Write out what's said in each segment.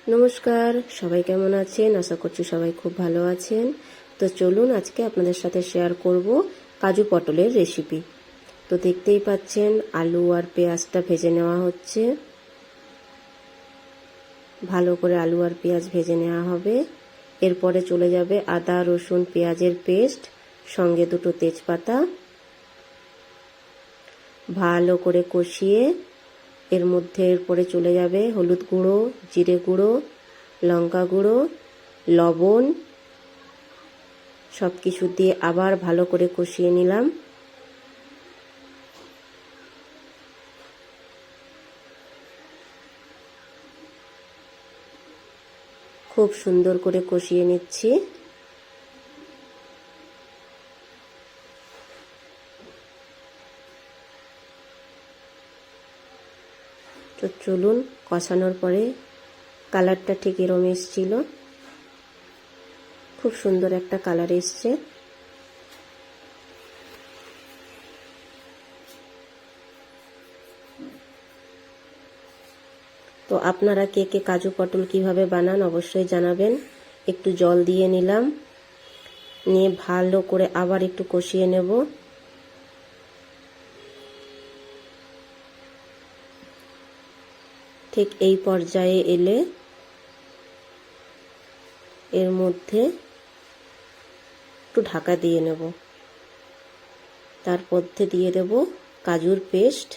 নমস্কার, সবাই কেমন আছেন? আশা করছি সবাই খুব ভালো আছেন। তো চলুন আজকে আপনাদের সাথে শেয়ার করব কাজু পটলের রেসিপি। তো দেখতেই পাচ্ছেন আলু আর পেঁয়াজটা ভেজে নেওয়া হচ্ছে। ভালো করে আলু আর পেঁয়াজ ভেজে নেওয়া হবে। এরপরে চলে যাবে আদা রসুন পেঁয়াজের পেস্ট, সঙ্গে দুটো তেজপাতা। ভালো করে কষিয়ে এর মধ্যে এরপরে চলে যাবে হলুদ গুঁড়ো, জিরে গুঁড়ো, লঙ্কা গুঁড়ো, লবণ, সব কিছু দিয়ে আবার ভালো করে কষিয়ে নিলাম। খুব সুন্দর করে কষিয়ে নিচ্ছি। তো চলুন, কষানোর পরে কালারটা ঠিক এরম এসছিল, খুব সুন্দর একটা কালার এসছে। তো আপনারা কে কে কাজু পটল কিভাবে বানান অবশ্যই জানাবেন। একটু জল দিয়ে নিলাম, নিয়ে ভালো করে আবার একটু কষিয়ে নেব। ঠিক এই পর্যায়ে এলে এর মধ্যে একটু ঢাকা দিয়ে নেব। তার মধ্যে দিয়ে দেব কাজুর পেস্ট,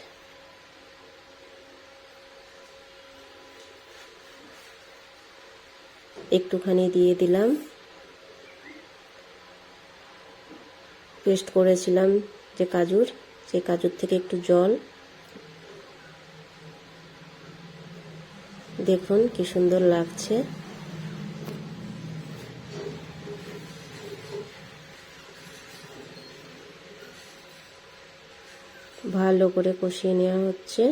একটুখানি দিয়ে দিলাম। পেস্ট করেছিলাম যে কাজুর, সেই কাজুর থেকে একটু জল। দেখুন কি সুন্দর লাগছে। ভালো করে কষিয়ে নেওয়া হচ্ছে।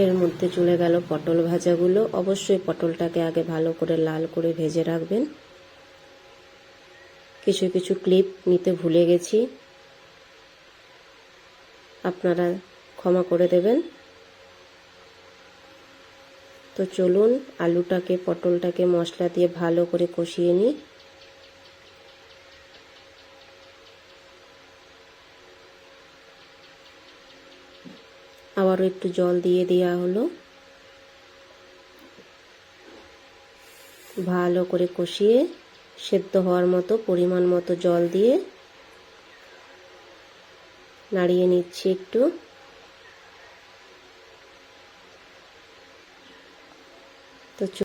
এর মধ্যে চলে গেল পটল ভাজাগুলো। অবশ্যই পটলটাকে আগে ভালো করে লাল করে ভেজে রাখবেন। কিছু কিছু ক্লিপ নিতে ভুলে গেছি, আপনারা ক্ষমা করে দেবেন। তো চলুন আলুটাকে পটলটাকে মশলা দিয়ে ভালো করে কষিয়ে নিই। আবারও একটু জল দিয়ে দেওয়া হলো। ভালো করে কষিয়ে সেদ্ধ হওয়ার মতো পরিমাণ মতো জল দিয়ে নাড়িয়ে নিচ্ছি একটু। তো